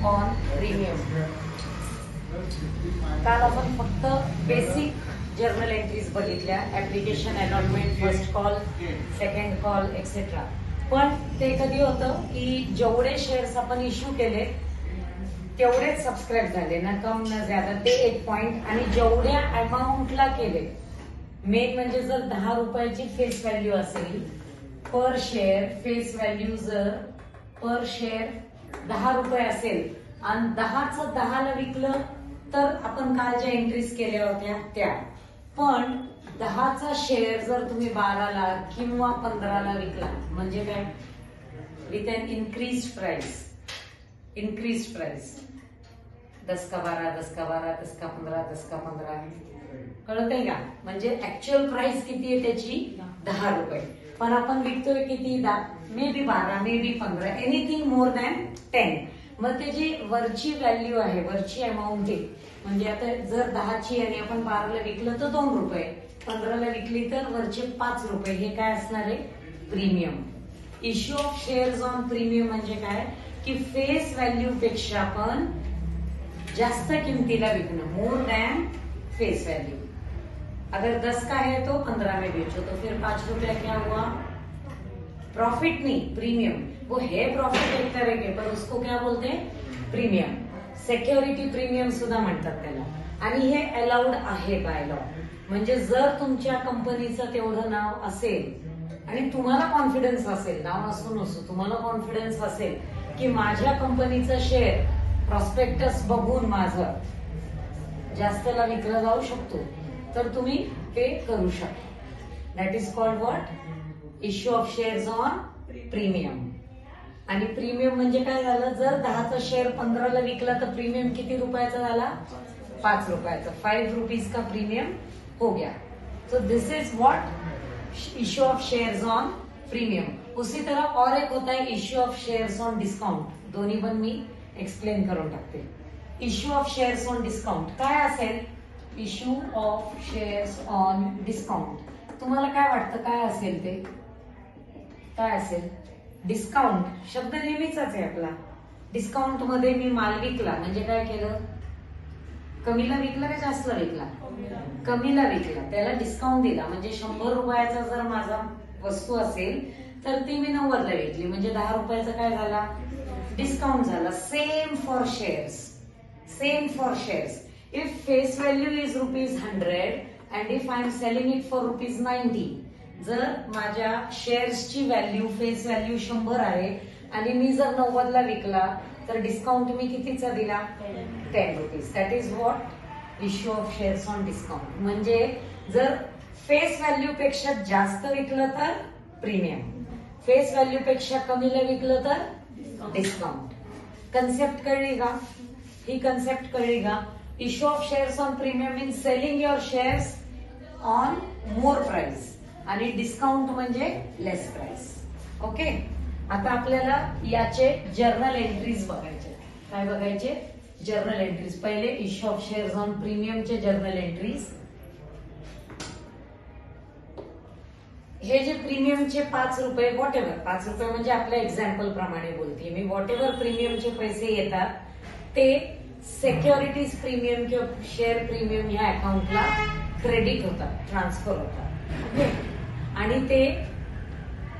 On premium. काल आपण फक्त बेसिक जर्नल एंट्रीज बघितल्या, application, allotment, first call, second call etcetera. पण ते कधी होतं की जेवढे शेअर्स आपण इश्यू केले तेवढेच सबस्क्राईब झाले, ना कम ना ज्यादा, ते एक पॉइंट. आणि जेवढ्या अमाऊंटला केले, मेन म्हणजे जर 10 रुपयाची फेस व्हॅल्यू असेल पर शेअर, फेस व्हॅल्यू जर पर शेअर 10 रुपये असेल आणि 10चं 10ला विकलं तर आपण काल ज्या एंट्रीज केल्या होत्या त्या. पण 10चा शेअर जर तुम्ही 12ला किंवा 15ला विकला म्हणजे काय, विथ अन इन्क्रीज प्राइस, 10 का 12, 10 का 12, 10 का 15, 10 का 15, कळतंय का? म्हणजे ऍक्च्युअल प्राइस किती आहे त्याची 10 रुपये, पण आपण विकतोय किती, may be 12, may be 15, anything more than 10. मग त्याची वरची व्हॅल्यू आहे, वरची अमाऊंट आहे. म्हणजे आता जर 10ची आणि आपण 12ला विकलं तर 2 रुपये, 15ला विकली तर वरचे 5 रुपये. हे काय असणार आहे, premium. Issue of shares on premium म्हणजे काय की फेस व्हॅल्यू पेक्षा पण जास्त किमतीला विकणं, मोर दॅन फेस वैल्यू. अगर 10 का है तो 15 में बेचो तो फिर 5 रुपया क्या हुआ, प्रॉफिट नहीं, प्रीमियम. वो है प्रॉफिट एक तरह के, पर उसको क्या बोलते हैं, प्रीमियम. सिक्युरिटी प्रीमियम सुद्धा म्हणतात त्याला. आणि हे अलाउड आहे बाय लॉ. म्हणजे जर तुमच्या कंपनीचं तेवढं नाव असेल आणि तुम्हाला कॉन्फिडन्स असेल, नाव असो नसो, तुम्हाला कॉन्फिडन्स असेल की माझ्या कंपनीचं शेअर प्रॉस्पेक्टस बघून माझं जास्तला विकला जाऊ शकतो, तर तुम्ही पे करू शकता. That is called what, issue of shares on premium. आणि प्रीमियम म्हणजे काय झालं, जर 10चा शेअर 15ला विकला तर प्रीमियम किती रुपयाचा झाला, 5 रुपयाचा. 5 रुपीज का प्रीमियम हो गया. So this is what issue of shares on premium. उसी तरह और एक होता है issue of shares on discount. दोन्ही पण मी एक्सप्लेन करून टाकते. Issue of shares on discount काय असेल, issue of shares on discount. तुम्हाला काय वाटतं काय असेल ते, काय असेल, डिस्काउंट शब्द नेहमीच आहे आपला. डिस्काउंट मध्ये मी माल विकला म्हणजे काय केलं, कमीला विकला का जास्तला विकला, कमीला विकला, त्याला डिस्काउंट दिला. म्हणजे 100 रुपयाचा जर माझा वस्तू असेल तर ती मी 90ला विकली म्हणजे 10 रुपयाचा काय झाला, डिस्काउंट झाला. Same for shares, same for shares. If face value is ₹100 and if I am selling it for ₹90, जर माझ्या शेअर्सची व्हॅल्यू, फेस व्हॅल्यू 100 आहे आणि मी जर 90ला विकला तर डिस्काउंट मी कितीचा दिला, 10 rupees. That is what issue of shares on discount. म्हणजे जर फेस व्हॅल्यू पेक्षा जास्त विकलं तर प्रीमियम, फेस व्हॅल्यू पेक्षा कमीला विकलं तर डिस्काउंट. कन्सेप्ट कळली का, ही कन्सेप्ट कळली का. Issue of shares on premium mean selling your shares on more price आणि डिस्काउंट म्हणजे लेस प्राइस. ओके. आता आपल्याला याचे जर्नल एंट्रीज बघायचे. काय बघायचे, जर्नल एंट्रीज. पहिले इश्यू ऑफ शेअर्स ऑन प्रीमियमचे जर्नल एंट्रीज. हे जे प्रीमियमचे 5 रुपये, व्हॉट एव्हर, 5 रुपये म्हणजे आपल्या एक्झाम्पल प्रमाणे बोलते मी, व्हॉट एव्हर प्रीमियमचे पैसे येतात ते सिक्युरिटीज प्रीमियम किंवा शेअर प्रीमियम ह्या अकाउंटला क्रेडिट होतात, ट्रान्सफर होतात. ओके. आणि ते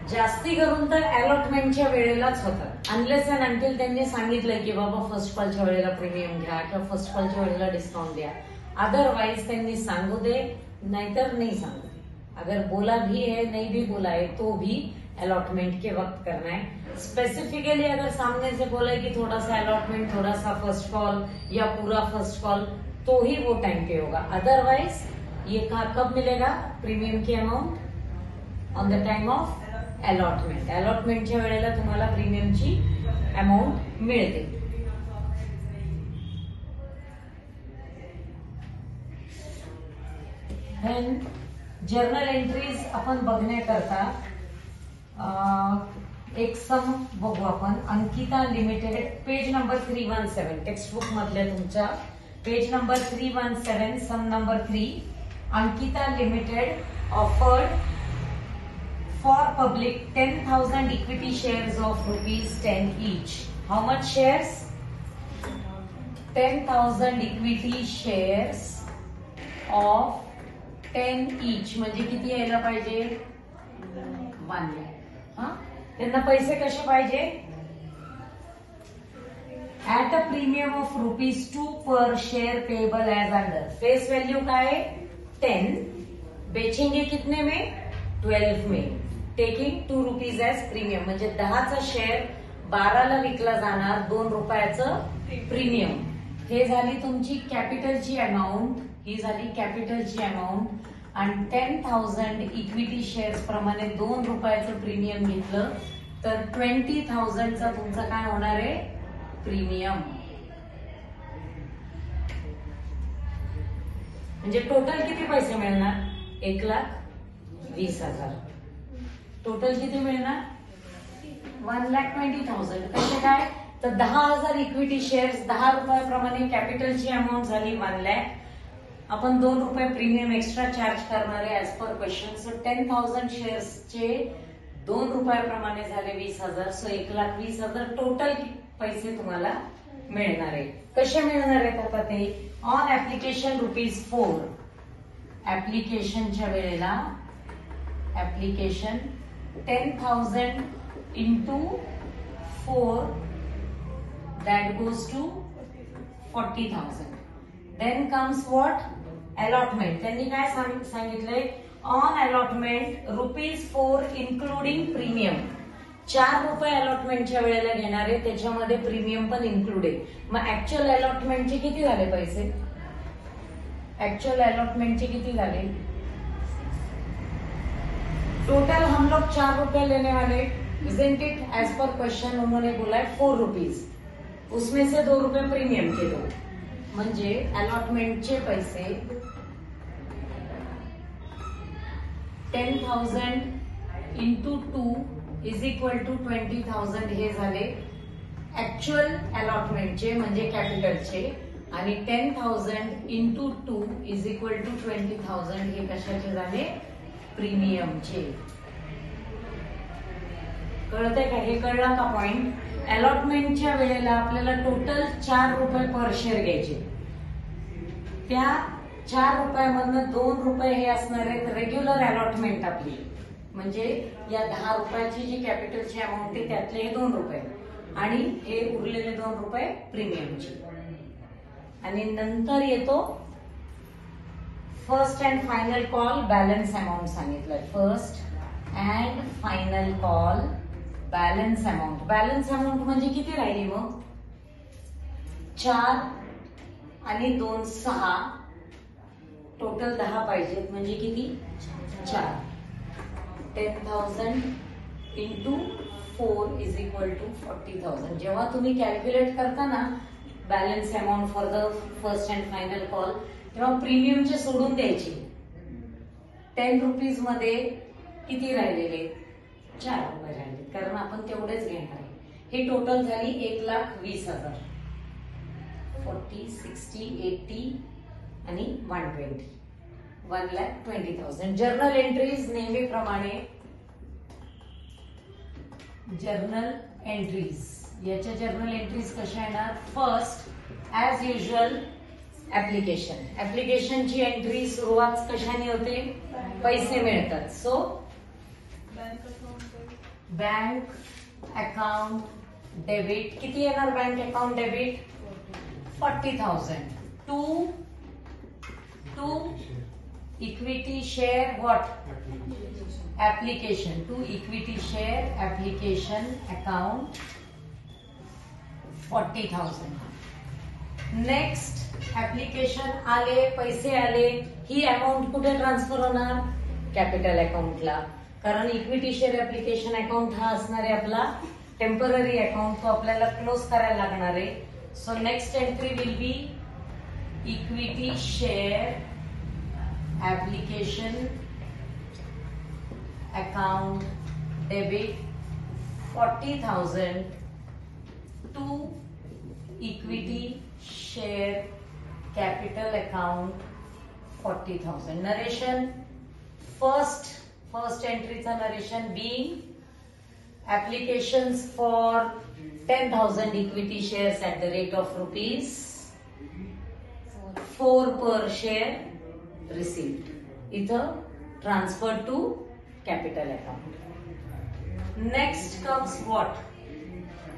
जास्ती करून तर अलॉटमेंटच्या वेळेलाच होतात, अनलेस अँड अंटिल त्यांनी सांगितलं की बाबा फर्स्ट कॉलच्या वेळेला प्रीमियम घ्या किंवा फर्स्ट कॉलच्या वेळेला डिस्काउंट द्या. अदरवाइज त्यांनी सांगू दे नाहीतर नहीं सांगू दे. अगर बोला भी है नहीं भी बोला है तो भी अलॉटमेंट के वक्त करना है. स्पेसिफिकली अगर सामने से बोला है कि थोड़ा सा अलॉटमेंट, थोड़ा सा फर्स्ट कॉल या पूरा फर्स्ट कॉल, तो ही वो टाइम पे होगा. अदरवाइज ये कब मिलेगा, प्रीमियम की amount on the time of allotment. अलॉटमेंटच्या वेळेला तुम्हाला प्रीमियमची अमाउंट मिळते. देन जर्नल एंट्रीज आपण बघण्याकरता एक सम बघू आपण. Ankita limited, page number 317, textbook मधल्या तुमच्या page number 317, sum number 3. Ankita limited offered for public 10,000 equity shares of ₹10 each. How much shares? 10,000 equity shares of 10 each म्हणजे किती यायला पाहिजे 1 lakh. हा त्यांना पैसे कसे पाहिजे ऍट अ प्रीमियम ऑफ ₹2 पर share payable as under. Face value का है 10, बेचेंगे कितने में 12 में, टेकिंग ₹2 एज प्रीमियम म्हणजे 10चा शेअर 12ला विकला जाणार 2 रुपयाचं प्रीमियम. हे झाली तुमची कॅपिटलची अमाऊंट, ही झाली कॅपिटलची अमाऊंट आणि 10,000 इक्विटी शेअर्स प्रमाणे 2 रुपयाचं प्रीमियम घेतलं तर 20,000चा तुमचा काय होणार आहे प्रीमियम. म्हणजे टोटल किती पैसे मिळणार 1,20,000. टोटल किती मिळणार 1,20,000. कसे काय तर 10,000 इक्विटी शेअर्स 10 रुपयाप्रमाणे कॅपिटलची अमाऊंट झाली 1 lakh. आपण 2 रुपये प्रीमियम एक्स्ट्रा चार्ज करणार आहे ऍज पर क्वेश्चन. सो 10,000 शेअर्सचे 2 रुपयाप्रमाणे झाले 20,000. सो 1,20,000 टोटल पैसे तुम्हाला मिळणार आहे. कसे मिळणार आहेत आता ते ऑन ऍप्लिकेशन ₹4. ऍप्लिकेशनच्या वेळेला application 10,000 into 4 that goes to 40,000. Then comes what allotment. त्यांनी काय सांगितलंय ऑन अलॉटमेंट ₹4 इन्क्लुडिंग प्रीमियम. 4 रुपये अलॉटमेंटच्या वेळेला घेणार आहे त्याच्यामध्ये प्रीमियम पण इन्क्लूड आहे. मग ऍक्च्युअल अलॉटमेंटचे किती झाले पैसे ऍक्च्युअल अलॉटमेंटचे किती झाले टोटल हम लोग 4 रुपए लेने वाले isn't it? As per question उन्होंने बोला है ₹4. उसमें से 2 रुपये प्रीमियम के दो म्हणजे अलॉटमेंटचे पैसे 10,000 into 2 is equal to 20,000 हे झाले ऍक्च्युअल अलॉटमेंटचे म्हणजे कॅपिटलचे आणि 10,000 into 2 is equal to 20,000 हे कशाचे झाले प्रीमियमचे. कळतंय का हे कळलं का पॉइंट. अलॉटमेंटच्या वेळेला आपल्याला टोटल 4 रुपये पर शेअर घ्यायचे. त्या 4 रुपयामधनं 2 रुपये हे असणार आहेत रेग्युलर अलॉटमेंट आपली म्हणजे या 10 रुपयाची जी कॅपिटलची अमाऊंट आहे त्यातले हे 2 रुपये आणि हे उरलेले 2 रुपये प्रीमियमचे. आणि नंतर येतो first and final call balance amount सांगितलंय. First and final call balance amount. Balance amount म्हणजे किती राहिली मग 4 आणि 2 6 टोटल 10 पाहिजेत म्हणजे किती 4. 10,000 into 4 is equal to 40,000. जेव्हा तुम्ही कॅल्क्युलेट करता ना balance amount for the first and final call तेव्हा प्रीमियमचे सोडून द्यायचे. 10 रुपीज मध्ये किती राहिलेले 4 रुपये राहिले कारण आपण तेवढेच घेणार आहे. हे टोटल झाली 1,20,000. 40, 60, 80 आणि 120 1,20,000. जर्नल एंट्रीज नेहमीप्रमाणे जर्नल एंट्रीज याच्या जर्नल एंट्रीज कशा येणार फर्स्ट ऍज युजल ऍप्लिकेशन. ऍप्लिकेशनची एंट्री सुरुवात कशाने होते पैसे मिळतात. सो बँक अकाउंट डेबिट किती येणार bank account debit 40,000 to equity share what application to equity share application account 40,000. Next application आले पैसे आले ही अमाऊंट कुठे ट्रान्सफर होणार कॅपिटल अकाउंटला कारण इक्विटी शेअर ऍप्लिकेशन अकाउंट हा असणार आहे आपला टेम्पररी अकाउंट तो आपल्याला क्लोज करायला लागणार आहे. So next entry will be equity share application account debit 40,000 to equity share capital account 40,000. Narration first एंट्रीचा narration being applications for 10,000 equity shares at the rate of ₹. 4 per share received. इथं transfer to capital account. Next comes what?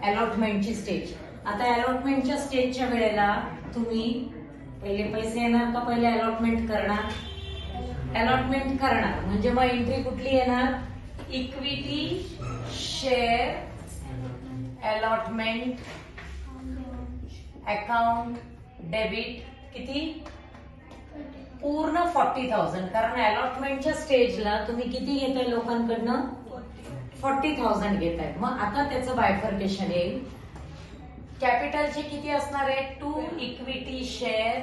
अलॉटमेंटची stage. आता अलॉटमेंटच्या स्टेजच्या वेळेला तुम्ही पहिले पैसे येणार का पहिले अलॉटमेंट करणार? अलॉटमेंट करणार म्हणजे मग एंट्री कुठली येणार? Equity share allotment account debit. किती? पूर्ण 40,000. कारण अलॉटमेंटच्या स्टेजला तुम्ही किती घेताय लोकांकडनं? 40,000 घेताय. मग आता त्याचं बायफर्केशन येईल. कॅपिटलचे किती असणार आहे? 2 इक्विटी शेअर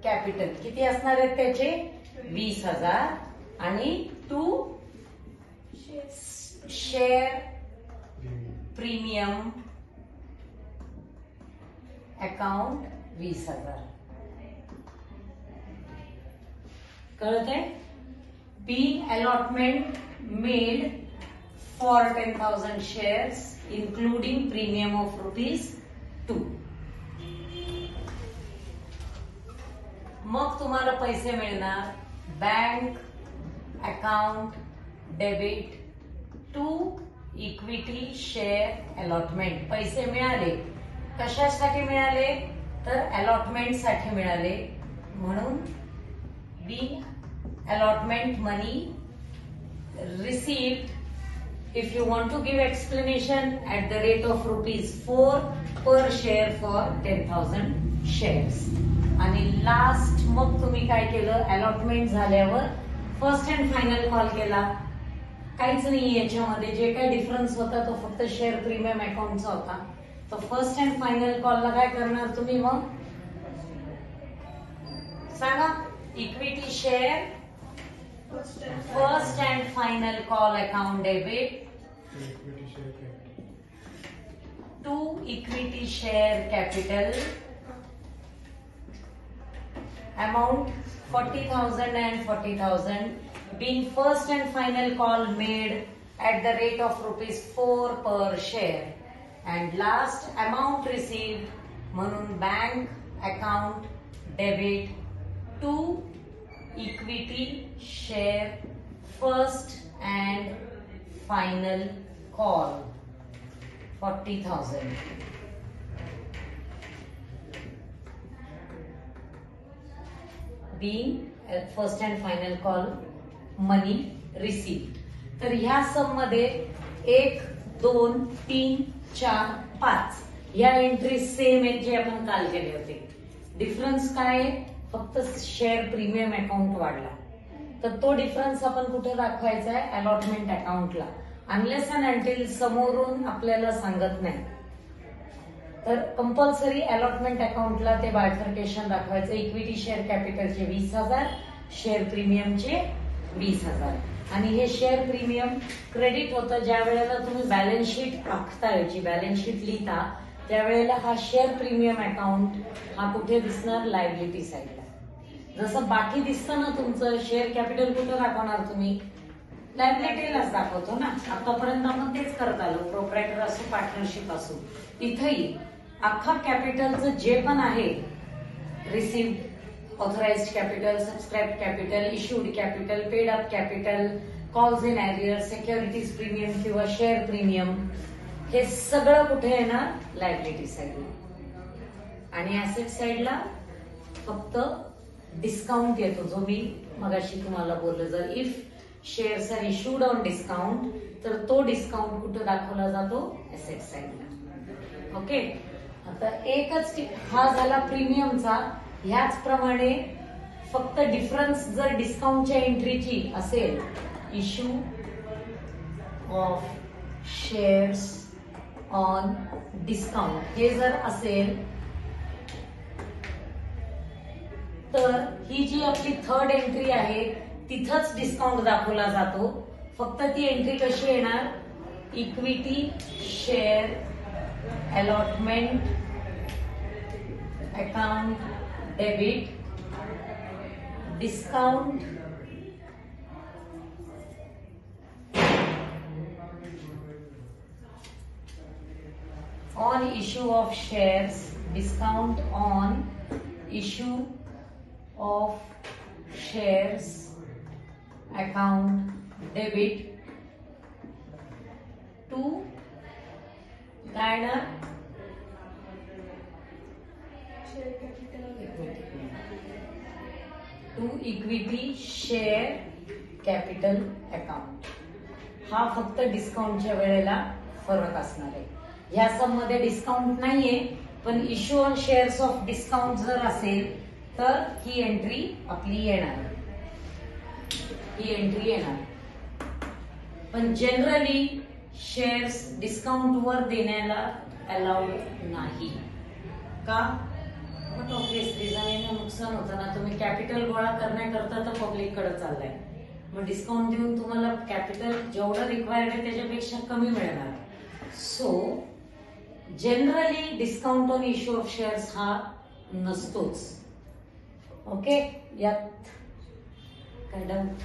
कॅपिटल किती असणार आहेत त्याचे? 20,000 आणि 2 शेअर प्रीमियम अकाउंट 20,000. कळतंय? Being allotment made for 10,000 shares including premium of ₹2. मग तुम्हाला पैसे मिळणार bank account debit 2 equity share allotment. पैसे मिळाले कशासाठी मिळाले? तर अलॉटमेंट साठी मिळाले. म्हणून being allotment money received. If you want to give explanation, at the rate of ₹4 per share for 10,000 shares. आणि लास्ट मग तुम्ही काय केलं? अलॉटमेंट झाल्यावर फर्स्ट अँड फायनल कॉल केला. काहीच नाही याच्यामध्ये. जे काही डिफरन्स होता तो फक्त शेअर प्रीमियम अकाउंटचा होता. तर फर्स्ट अँड फायनल कॉलला काय करणार तुम्ही? मग सांगा. Equity share first and final call account debit 2 equity share capital amount 40,000 and 40,000 being first and final call made at the rate of ₹4 per share and last amount received म्हणून bank account debit 2 equity share first and final call 40,000. being first and final call money received. तर ह्या सम मध्ये 1, 2, 3, 4, 5 या entry same आहेत जे आपण काल केले होते. डिफरन्स काय आहे? फक्त शेअर प्रीमियम अकाउंट वाढला. तर तो डिफरन्स आपण कुठे दाखवायचा आहे? अलॉटमेंट अकाउंटला. अनलेस अँड अंटिल समोरून आपल्याला सांगत नाही तर कंपल्सरी अलॉटमेंट अकाउंटला ते बायफर्केशन दाखवायचं. इक्विटी शेअर कॅपिटलचे 20,000 शेअर प्रीमियमचे 20,000. आणि हे शेअर प्रीमियम क्रेडिट होतं ज्या वेळेला तुम्ही बॅलन्स शीट आखता, याची बॅलन्स शीट लिहिता त्यावेळेला हा शेअर प्रीमियम अकाउंट हा कुठे दिसणार? लायबिलिटी साईडला. जसं बाकी दिसतं ना तुमचं शेअर कॅपिटल कुठं दाखवणार तुम्ही? लायबिलिटीलाच दाखवतो ना. आतापर्यंत आपण तेच करत आलो. प्रोप्रायटर असो पार्टनरशिप असो. इथंही अख्खा कॅपिटलचं जे पण आहे received authorised capital, subscribe capital, issued capital, paid up capital, calls in arrear, securities premium किंवा शेअर प्रीमियम हे सगळं कुठे येणार? लायबिलिटी साईडला. आणि ऍसेट साईडला फक्त डिस्काउंट येतो जो मी मगाशी तुम्हाला बोललो. जर if shares are issued on discount तर तो डिस्काउंट कुठे दाखवला जातो? ऍसेट साईडला. ओके. आता एकच हा झाला प्रीमियमचा. ह्याचप्रमाणे फक्त डिफरन्स जर डिस्काउंटच्या एंट्रीची असेल, issue of shares on discount हे जर असेल तर ही जी आपली थर्ड एंट्री आहे तिथंच डिस्काउंट दाखवला जातो. फक्त ती एंट्री कशी येणार? Equity share allotment account debit discount on issue of shares discount on issue of shares account debit to काय ना to equity share capital account. हा फक्त डिस्काउंटच्या वेळेला फरक असणार आहे. ह्या सम मध्ये डिस्काउंट नाहीये, पण issue on shares of discount जर असेल तर ही एंट्री आपली येणार. ही एंट्री येणार. पण जनरली शेअर्स डिस्काउंट वर देण्याला अलाउड नाही. का? बट ऑब्विसली जमीन नुकसान होतं ना. तुम्ही कॅपिटल गोळा करण्याकरता तर पब्लिक कडे चाललाय, मग डिस्काउंट देऊन तुम्हाला कॅपिटल जेवढं रिक्वायर्ड आहे त्याच्यापेक्षा कमी मिळणार. So generally discount on issue of shares हा नसतोच. ओके, यात काय डाऊट?